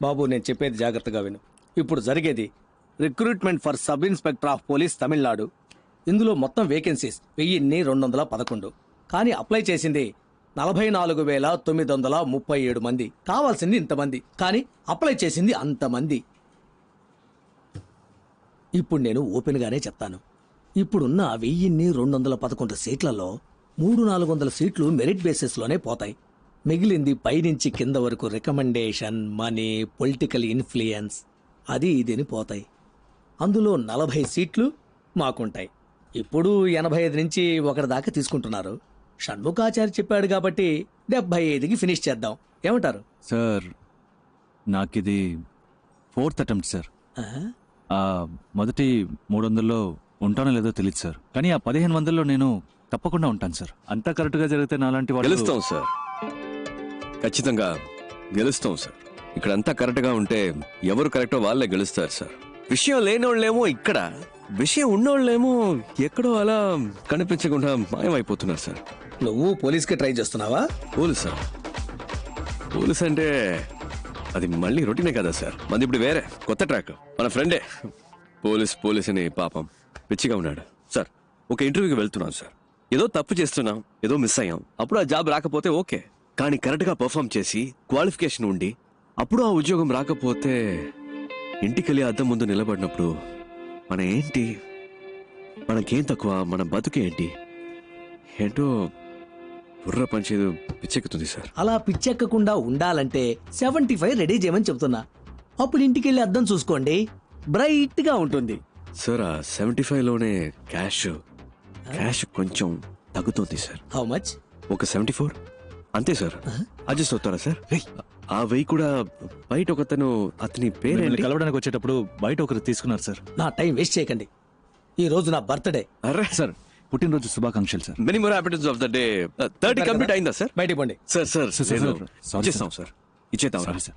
బాబు నేను చెప్పేది జాగ్రత్తగా విను. ఇప్పుడు జరిగేది recruitment for sub inspector of police Tamil Nadu. ఇందులో మొత్తం వేకెన్సీస్ 1211. కానీ అప్లై చేసింది 44,937 మంది. కావాల్సింది ఇంతమంది, కానీ అప్లై చేసింది అంతమంది. ఇప్పుడు నేను ఓపెన్గానే చెప్తాను. ఇప్పుడున్న 1211 సీట్లలో 300-400 సీట్లు మెరిట్ బేసిస్లోనే పోతాయి. మిగిలింది పైనుంచి కింద వరకు రికమెండేషన్, మనీ, పొలిటికల్ ఇన్ఫ్లుయెన్స్ అది ఇదని పోతాయి. అందులో 40 సీట్లు మాకుంటాయి. ఇప్పుడు 85 నుంచి ఒకరి దాకా తీసుకుంటున్నారు. షణ్ముఖాచారి చెప్పాడు కాబట్టి 75కి ఫినిష్ చేద్దాం. ఏమంటారు సార్? నాకిది 4th అటెంప్ట్ సార్. మొదటి 300లో ఉంటానో లేదో తెలియదు సార్, కానీ ఆ 1500లో నేను తప్పకుండా ఉంటాను సార్. అంతా కరెక్ట్గా జరిగితే నాలాంటి వాళ్ళు గెలుస్తాం సార్, ఖచ్చితంగా గెలుస్తాం సార్. ఇక్కడ అంతా కరెక్ట్గా ఉంటే ఎవరు కరెక్టో వాళ్ళే గెలుస్తారు సార్. విషయం లేనోళ్ళేమో ఇక్కడ, విషయం ఉన్నోళ్ళేమో ఎక్కడో అలా కనిపించకుండా మాయమైపోతున్నారు సార్. నువ్వు పోలీస్కి ట్రై చేస్తున్నావా? పోలీసా? పోలీస్ అంటే అది మళ్ళీ రొటీనే కదా సార్. మంది ఇప్పుడు వేరే కొత్త ట్రాక్. మన ఫ్రెండే పోలీస్ అని పాపం పిచ్చిగా ఉన్నాడు సార్. ఒక ఇంటర్వ్యూకి వెళ్తున్నాం సార్. ఏదో తప్పు చేస్తున్నాం, ఏదో మిస్ అయ్యాం. అప్పుడు ఆ జాబ్ రాకపోతే ఓకే, కానీ కరెక్ట్గా పర్ఫామ్ చేసి క్వాలిఫికేషన్ ఉండి అప్పుడు ఆ ఉద్యోగం రాకపోతే ఇంటికెళ్ళి అద్దం ముందు నిలబడినప్పుడు మన ఏంటి, మనకేం తక్కువ, మన బతుకేంటి ఏంటో బుర్ర పంచేది పిచ్చెక్కుతుంది సార్. అలా పిచ్చెక్కకుండా ఉండాలంటే 75 రెడీ చేయమని చెప్తున్నా. అప్పుడు ఇంటికి వెళ్ళి అద్దం చూసుకోండి, బ్రైట్ గా ఉంటుంది సార్. ఆ 75లోనే క్యాష్ కొంచెం తగ్గుతుంది సార్. How much? ఒక 74 అంతే సార్. అడ్జస్ట్ అవుతారా సార్? ఆ 1000 కూడా బయట ఒకతను, అతని పేరు కలవడానికి వచ్చేటప్పుడు బయట ఒకరు తీసుకున్నారు సార్. నా టైం వేస్ట్ చేయకండి. ఈ రోజు నా బర్త్డే. అరే సార్, పుట్టినరోజు శుభాకాంక్షలు sir. Many more happiness of the day. 30 complete అయిందా సార్? బయటికి పోండి. సార్ సారీ ఇచ్చేస్తాం సార్. ఇచ్చేద్దాం సార్.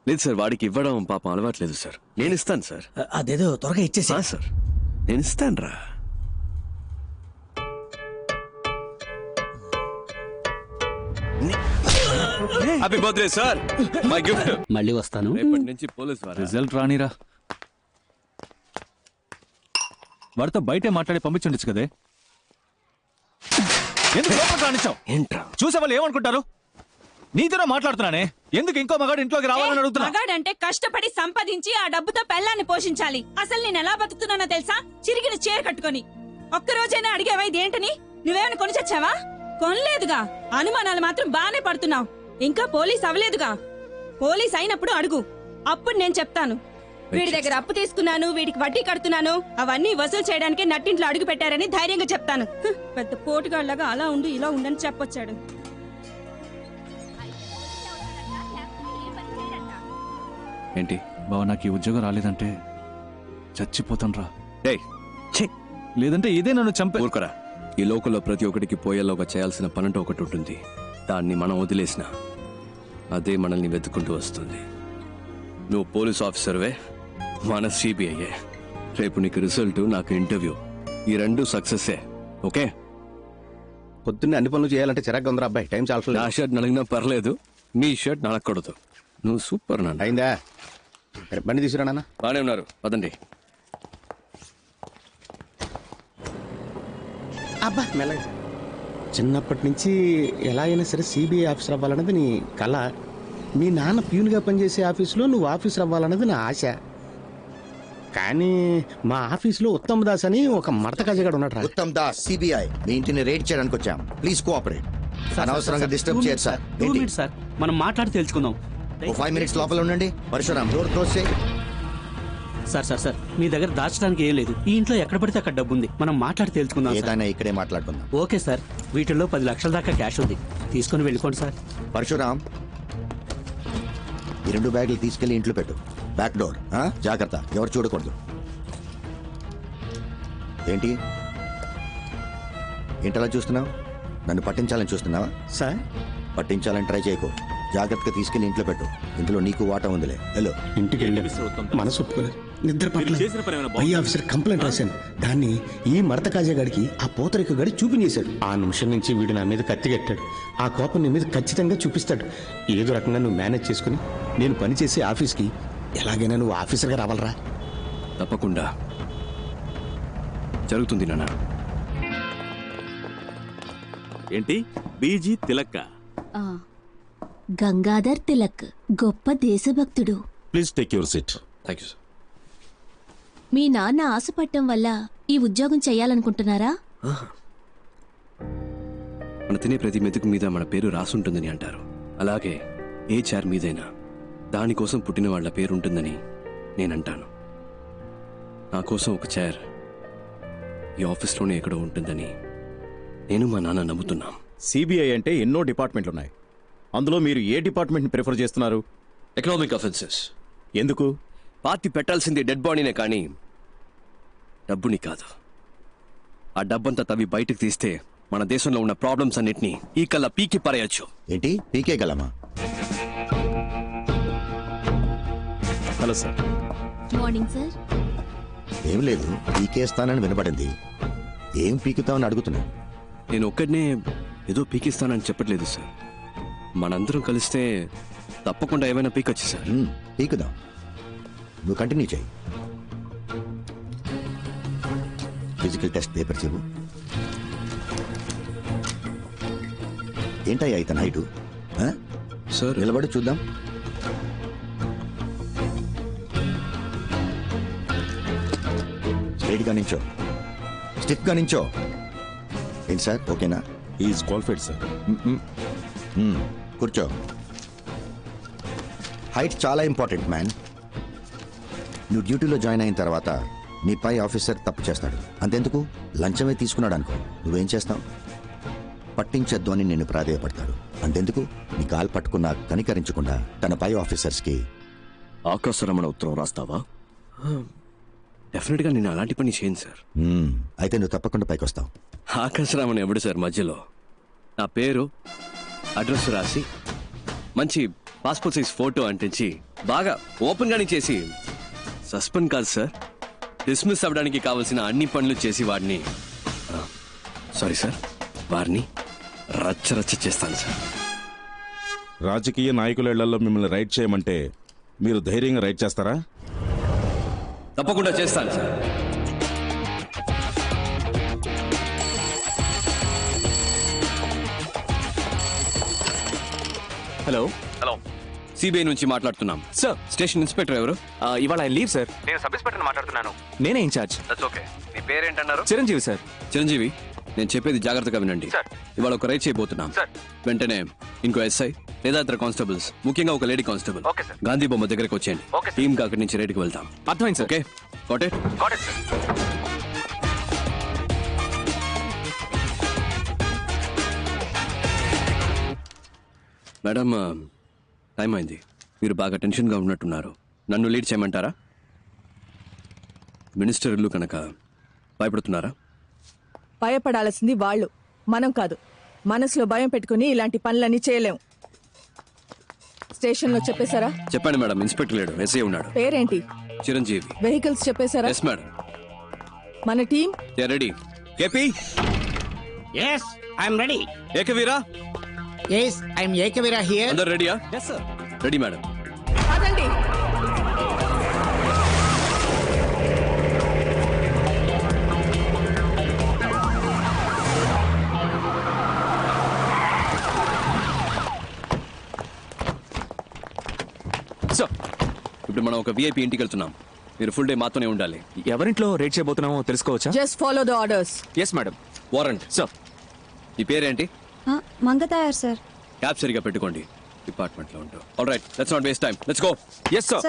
లేదు సార్, వాడికి ఇవ్వడం పాపం అలవాట్లేదు సార్. నేను ఇస్తాను సార్. అదేదో త్వరగా ఇచ్చేసి. సార్ నేను ఇస్తాను రా. Happy birthday sir, my gift. మళ్ళీ వస్తాను. రేపటి నుంచి పోలీస్ రిజల్ట్ రానిరా. వాడితో బయటే మాట్లాడి పంపించుండొచ్చు కదే. ఎందుకు లోపలికి రానిచ్చావు? ఏంట్రా చూసే వాళ్ళు ఏమనుకుంటారు? నీతోనే మాట్లాడుతున్నానే, ఎందుకు ఇంకో మగాడు ఇంట్లోకి రావాలని అడుగుతున్నా? మగాడంటే కష్టపడి సంపాదించి ఆ డబ్బుతో పెళ్ళాన్ని పోషించాలి. అసలు నేను ఎలా బతుకుతున్నానో తెలుసా? చిరిగిన చీర కట్టుకొని. ఒక్కరోజైనా అడిగేవా ఇదేంటని? నువ్వేమైనా కొని చచ్చావా? కొనలేదుగా. అనుమానాలు మాత్రం బానే పడుతున్నావు. ఇంకా పోలీస్ అవ్వలేదుగా. పోలీస్ అయినప్పుడు అడుగు, అప్పుడు నేను చెప్తాను. వీడి దగ్గర అప్పు తీసుకున్నాను, వీడికి వడ్డీ కడుతున్నాను, అవన్నీ వసూలు చేయడానికి నట్టింట్లో అడుగు పెట్టారని ధైర్యంగా చెప్తాను. పెద్ద పోటుగాళ్లాగా అలా ఉండు ఇలా ఉండని చెప్పొచ్చాడు. ఏంటి బావ, నాకు ఈ ఉద్యోగం రాలేదంటే చచ్చిపోతాను రా. లేదంటే ఇదే నన్ను చంపే. ఊరుకోరా. ఈ లోకంలో ప్రతి ఒక్కడికి పోయేలోగా చేయాల్సిన పనంటూ ఒకటి ఉంటుంది. దాన్ని మనం వదిలేసిన అదే మనల్ని వెతుక్కుంటూ వస్తుంది. నువ్వు పోలీస్ ఆఫీసర్వే, మన సిబిఐయే. రేపు నీకు రిజల్ట్, నాకు ఇంటర్వ్యూ, ఈ రెండు సక్సెస్సే. ఓకే? పొద్దున్నే అన్ని పనులు చేయాలంటే చిరాగ్గా ఉందిరా అబ్బాయి. టైం చాలా. నా షర్ట్ నలిగినా పర్లేదు, నీ షర్ట్ నలగకూడదు. నువ్వు సూపర్ నాన్న. అయిందా? బండి తీసుకురా నాన్న. బానే ఉన్నారు, పదండి. అబ్బా మెల్లగా. చిన్నప్పటి నుంచి ఎలా అయినా సరే సిబిఐ ఆఫీసర్ అవ్వాలన్నది నీ కళ. మీ నాన్న ప్యూన్గా పనిచేసే ఆఫీసులో నువ్వు ఆఫీసర్ అవ్వాలన్నది నా ఆశ. కానీ మా ఆఫీసులో ఉత్తమ్ దాస్ అని ఒక మడత కజగాడు ఉన్నాడు. ఉత్తమ్ దాస్, సిబిఐ. మీ ఇంటిని రేడ్ చేయడానికి వచ్చాం. Please cooperate. అనవసరంగా డిస్టర్బ్ చేయరు సార్. సార్ మనం మాట్లాడి తెలుసుకుందాం. 5 మినిట్స్ లోపల ఉండండి. పరశురామ్, డోర్ క్లోజ్ చేయి. సార్ మీ దగ్గర దాచడానికి ఏం లేదు. ఈ ఇంట్లో ఎక్కడ పడితే అక్కడ డబ్బు ఉంది. మనం మాట్లాడి తెలుసుకుందాం. ఏదైనా ఇక్కడే మాట్లాడుకుందాం. Okay sir. వీటిల్లో 10 లక్షల దాకా క్యాష్ ఉంది. తీసుకొని వెళ్ళిపోండి సార్. పరశురామ్, ఈ 2 బ్యాగులు తీసుకెళ్లి ఇంట్లో పెట్టు. బ్యాక్ డోర్ జాగ్రత్త, ఎవరు చూడకూడదు. ఏంటి ఏంటలా చూస్తున్నావు? నన్ను పట్టించాలని చూస్తున్నావా? సార్ పట్టించాలని ట్రై చేయకు. జాగ్రత్తగా తీసుకెళ్లి ఇంట్లో పెట్టు. ఇందులో నీకు వాటా ఉందిలే. హలో, ఇంటికి వెళ్ళి మనసు ఒప్పుకోలేదు. నిద్ర పట్ల మీరు చేసిన పని ఏమైనా పై ఆఫీసర్ కంప్లైంట్ రాశాను. దాన్ని ఈ మడత కాజా గడికి ఆ పూతరేక గడి చూపించేశాడు. ఆ నిమిషం నుంచి వీడు నా మీద కత్తి కట్టాడు. ఆ కోపం నీ మీద ఖచ్చితంగా చూపిస్తాడు. ఏదో రకంగా నువ్వు మేనేజ్ చేసుకుని నేను పనిచేసే ఆఫీస్కి ఎలాగైనా నువ్వు ఆఫీసర్గా రావాలరా. తప్పకుండా జరుగుతుంది నాన్న. ఏంటి బీజీ తిలక్క? గంగాధర్ తిలక్ గొప్ప దేశభక్తుడు. Please take your seat. Thank you sir. మీ నాన్న ఆశపట్టం వల్ల ఈ ఉద్యోగం చెయ్యాలనుకుంటున్నారా? మన తినే ప్రతి మెతుకు మీద మన పేరు రాసుంటుందని అంటారు. అలాగే ఏ చైర్ మీదైనా దానికోసం పుట్టిన వాళ్ళ పేరు ఉంటుందని నేనంటాను. నా కోసం ఒక చైర్ ఈ ఆఫీస్లోనే ఎక్కడో ఉంటుందని నేను మా నాన్న నమ్ముతున్నాం. సిబిఐ అంటే ఎన్నో డిపార్ట్మెంట్లు ఉన్నాయి. అందులో మీరు ఏ డిపార్ట్మెంట్ని ప్రిఫర్ చేస్తున్నారు? Economic offences. ఎందుకు? పార్టీ పెట్టాల్సింది డెడ్ బాడీనే కానీ డబ్బుని కాదు. ఆ డబ్బంతా తవ్వి బయటకు తీస్తే మన దేశంలో ఉన్న ప్రాబ్లమ్స్ అన్నిటినీ ఈ కల్లా పీకి పారేయచ్చు. ఏంటి పీకే గలమా? Hello sir. Morning sir. ఏం లేదు, పీకేస్తానని వినపడింది. ఏం పీకుతామని అడుగుతున్నా. నేను ఒక్కడనే ఏదో పీకిస్తానని చెప్పట్లేదు సార్. మనందరం కలిస్తే తప్పకుండా ఏమైనా పీకొచ్చు సార్. పీకుదాం, నువ్వు కంటిన్యూ చేయి. ఫిజికల్ టెస్ట్ పేపర్ చెవు. ఏంటయ్యా ఇతను హైటు? సార్ నిలబడి చూద్దాం. స్ట్రైట్గా నించో, స్టిఫ్గా నించో. ఏంటి సార్, ఓకేనా? Is qualified sir. కూర్చో. హైట్ చాలా ఇంపార్టెంట్ మ్యాన్. నువ్వు డ్యూటీలో జాయిన్ అయిన తర్వాత నీ పై ఆఫీసర్ తప్పు చేస్తాడు. అంతెందుకు, లంచమే తీసుకున్నాడు అనుకో, నువ్వేం చేస్తావు? పట్టించొద్దు అని నిన్ను ప్రాధేయపడతాడు. అంతెందుకు, నీ కాలు పట్టుకున్నా కనికరించకుండా తన పై ఆఫీసర్స్కి ఆకాశరమణ ఉత్తరం రాస్తావా? డెఫినెట్గా నేను అలాంటి పని చేయను సార్. అయితే నువ్వు తప్పకుండా పైకి వస్తావు. ఆకాశరామన్ ఎవడు సార్ మధ్యలో? నా పేరు అడ్రస్ రాసి మంచి పాస్పోర్ట్ సైజ్ ఫోటో అంటించి బాగా ఓపెన్ గానే చేసి సస్పెండ్ కాదు సార్, డిస్మిస్ అవ్వడానికి కావాల్సిన అన్ని పనులు చేసి వాడిని సారీ సార్ వారిని రచ్చ చేస్తాను సార్. రాజకీయ నాయకుల ఇళ్లలో మిమ్మల్ని రైడ్ చేయమంటే మీరు ధైర్యంగా రైడ్ చేస్తారా? తప్పకుండా చేస్తాను సార్. హలో హలో, సిబిఐ నుంచి మాట్లాడుతున్నాం సార్. స్టేషన్ ఇన్స్పెక్టర్ ఎవరు? ఇవాళ ఆయన లీవ్ సార్. నేను సబ్ ఇన్స్పెక్టర్ మాట్లాడుతున్నాను. నేనే ఇన్ఛార్జ్. That's okay. నీ పేరేంటన్నారు? చిరంజీవి సార్. చిరంజీవి, నేను చెప్పేది జాగ్రత్తగా వినండి. సార్. ఇవాళ ఒక రైడ్ చేయబోతున్నాం. సార్. వెంటనే ఇంకో ఎస్ఐ లేదా ఇద్దరు కానిస్టేబుల్స్, ముఖ్యంగా ఒక lady constable okay sir. Gandhi బొమ్మ దగ్గరికి వచ్చేయండి. Okay sir. టీమ్ అక్కడి నుంచి రైడ్కి వెళ్తాం. అర్థమైంది sir. Okay, got it? Got it sir. Madam, time అయింది. మీరు బాగా టెన్షన్గా ఉన్నట్టున్నారు. నన్ను లీడ్ చేయమంటారా? మినిస్టర్ ఇల్లు కనుక భయపడుతున్నారా? భయపడాల్సింది వాళ్ళు, మనం కాదు. మనసులో భయం పెట్టుకుని ఇలాంటి పనులన్నీ చేయలేం. స్టేషన్లో చెప్పేశారా? చెప్పండి మేడం. ఇన్స్పెక్టర్ లేడు, ఎస్ఐ ఉన్నాడు. పేరేంటి? చిరంజీవి. వెహికల్స్ చెప్పేశారా? Yes madam. మన team ready. KP, Yes, I'm ready. Ekavira, Yes, I'm Ekavira here. అందరు రెడీయా? Yes sir. Ready madam. అదండి. సార్, ఇప్పుడు మనం ఒక విఐపి ఇంటికి వెళ్తున్నాం. మీరు ఫుల్ డే మాతోనే ఉండాలి. ఎవరింట్లో రేట్ చేయబోతున్నామో తెలుసుకోవచ్చా? Just follow the orders. Yes madam. Warrant. Sir. ఈ పేరేంటి? మంగతాయారు సార్. క్యాబ్ సరిగా పెట్టుకోండి. డిపార్ట్మెంట్ లో ఉంటావు. All right, let's not waste time, let's go. Yes sir.